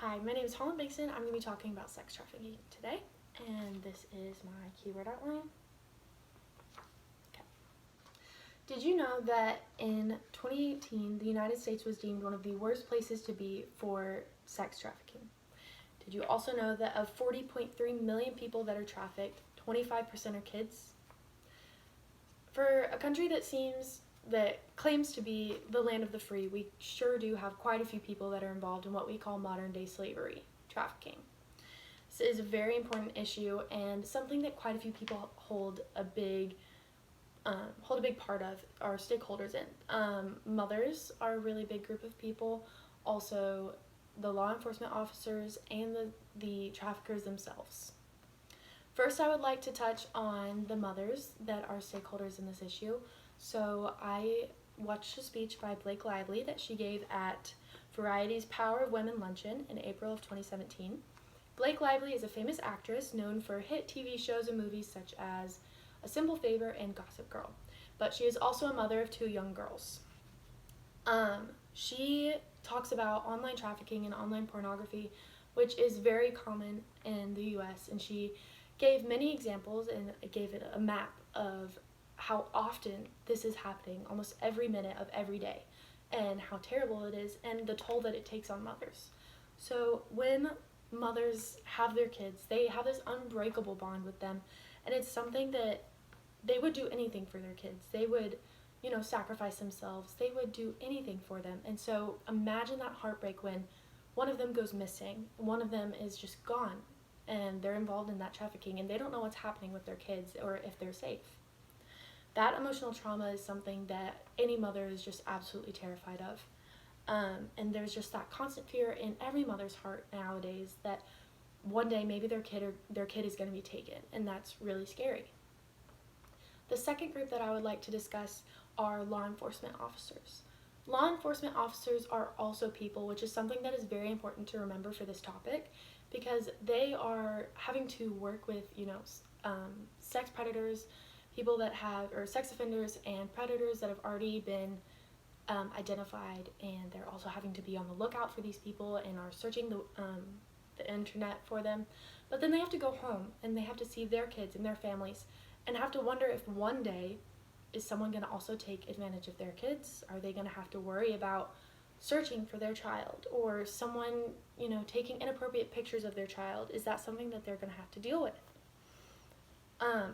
Hi, my name is Holland Bankston. I'm going to be talking about sex trafficking today, and this is my keyword outline. Okay. Did you know that in 2018, the United States was deemed one of the worst places to be for sex trafficking? Did you also know that of 40.3 million people that are trafficked, 25% are kids? For a country that claims to be the land of the free, we sure do have quite a few people that are involved in what we call modern day slavery, trafficking. This is a very important issue and something that quite a few people hold a big part of, are stakeholders in. Mothers are a really big group of people, also the law enforcement officers and the traffickers themselves. First, I would like to touch on the mothers that are stakeholders in this issue. So I watched a speech by Blake Lively that she gave at Variety's Power of Women Luncheon in April of 2017. Blake Lively is a famous actress known for hit TV shows and movies such as A Simple Favor and Gossip Girl, but she is also a mother of 2 young girls. She talks about online trafficking and online pornography, which is very common in the US, and she gave many examples and gave it a map of how often this is happening almost every minute of every day and how terrible it is and the toll that it takes on mothers. So when mothers have their kids, they have this unbreakable bond with them, and it's something that they would do anything for their kids. They would, sacrifice themselves. They would do anything for them. And so imagine that heartbreak when one of them goes missing, one of them is just gone, and they're involved in that trafficking and they don't know what's happening with their kids or if they're safe. That emotional trauma is something that any mother is just absolutely terrified of. And there's just that constant fear in every mother's heart nowadays that one day maybe their kid is going to be taken, and that's really scary. The second group that I would like to discuss are law enforcement officers. Law enforcement officers are also people, which is something that is very important to remember for this topic, because they are having to work with, sex predators, people that have, or sex offenders and predators that have already been identified, and they're also having to be on the lookout for these people and are searching the internet for them. But then they have to go home and they have to see their kids and their families and have to wonder if one day is someone going to also take advantage of their kids? Are they going to have to worry about searching for their child, or someone, taking inappropriate pictures of their child? Is that something that they're going to have to deal with?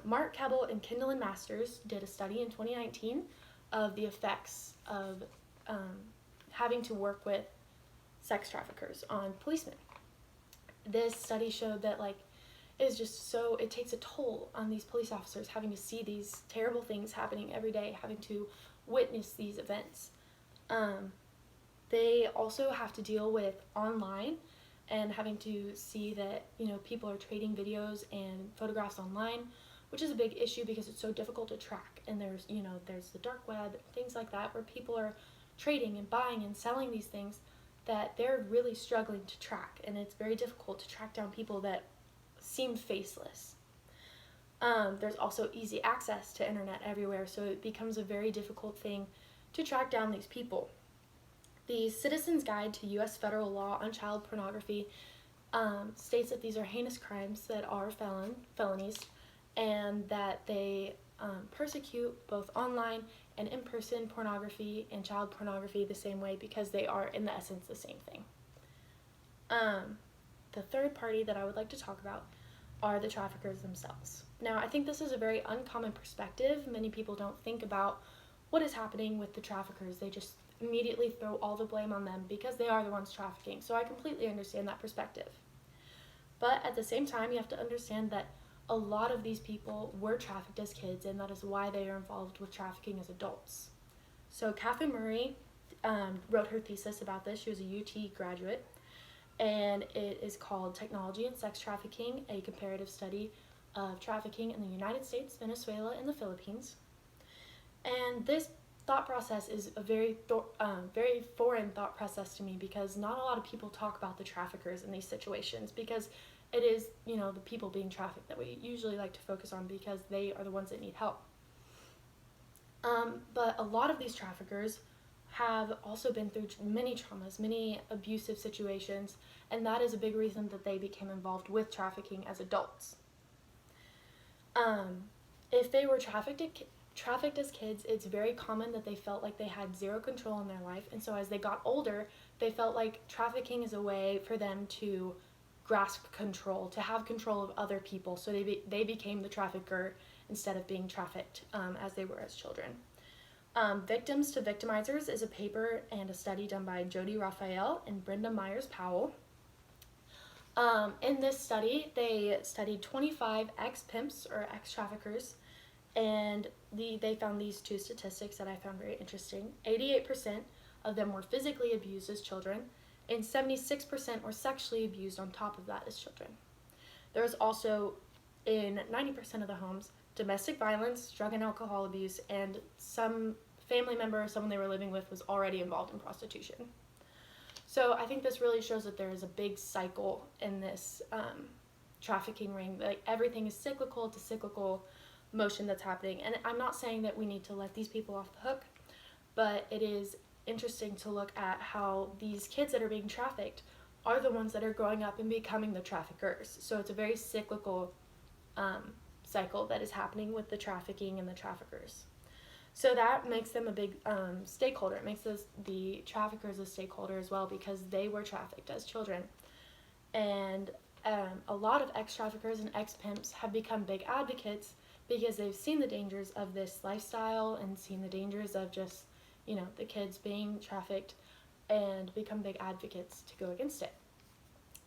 Mark Kebbell and Kindle Masters did a study in 2019 of the effects of having to work with sex traffickers on policemen. This study showed that it takes a toll on these police officers having to see these terrible things happening every day, having to witness these events. They also have to deal with online and having to see that, people are trading videos and photographs online, which is a big issue because it's so difficult to track. And there's the dark web, things like that, where people are trading and buying and selling these things that they're really struggling to track. And it's very difficult to track down people that seem faceless. There's also easy access to internet everywhere, so it becomes a very difficult thing to track down these people. The Citizen's Guide to U.S. Federal Law on Child Pornography states that these are heinous crimes that are felonies, and that they persecute both online and in-person pornography and child pornography the same way, because they are, in the essence, the same thing. The third party that I would like to talk about are the traffickers themselves. Now, I think this is a very uncommon perspective. Many people don't think about what is happening with the traffickers. They just immediately throw all the blame on them because they are the ones trafficking. So I completely understand that perspective. But at the same time, you have to understand that a lot of these people were trafficked as kids, and that is why they are involved with trafficking as adults. So Catherine Murray wrote her thesis about this. She was a UT graduate, and it is called Technology and Sex Trafficking, a Comparative Study of Trafficking in the United States, Venezuela, and the Philippines. And this thought process is a very foreign thought process to me, because not a lot of people talk about the traffickers in these situations, because it is, the people being trafficked that we usually like to focus on, because they are the ones that need help. But a lot of these traffickers have also been through many traumas, many abusive situations, and that is a big reason that they became involved with trafficking as adults. If they were trafficked as kids, it's very common that they felt like they had zero control in their life, and so as they got older, they felt like trafficking is a way for them to grasp control, to have control of other people, so they became the trafficker instead of being trafficked as they were as children. Victims to Victimizers is a paper and a study done by Jody Raphael and Brenda Myers-Powell. In this study, they studied 25 ex-pimps or ex-traffickers, and they found these two statistics that I found very interesting. 88% of them were physically abused as children, and 76% were sexually abused on top of that as children. There was also, in 90% of the homes, domestic violence, drug and alcohol abuse, and some family member or someone they were living with was already involved in prostitution. So I think this really shows that there is a big cycle in this trafficking ring. Like, everything is cyclical to cyclical motion that's happening. And I'm not saying that we need to let these people off the hook, but it is interesting to look at how these kids that are being trafficked are the ones that are growing up and becoming the traffickers. So it's a very cyclical cycle that is happening with the trafficking and the traffickers. So that makes them a big stakeholder. It makes the traffickers a stakeholder as well, because they were trafficked as children. And a lot of ex-traffickers and ex-pimps have become big advocates because they've seen the dangers of this lifestyle and seen the dangers of just, the kids being trafficked, and become big advocates to go against it.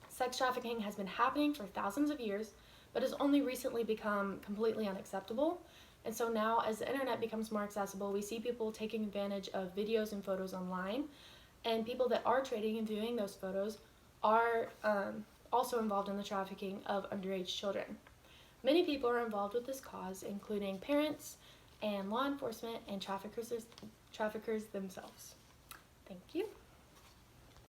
Sex trafficking has been happening for thousands of years, but has only recently become completely unacceptable. And so now, as the internet becomes more accessible, we see people taking advantage of videos and photos online, and people that are trading and viewing those photos are also involved in the trafficking of underage children. Many people are involved with this cause, including parents and law enforcement and traffickers themselves. Thank you.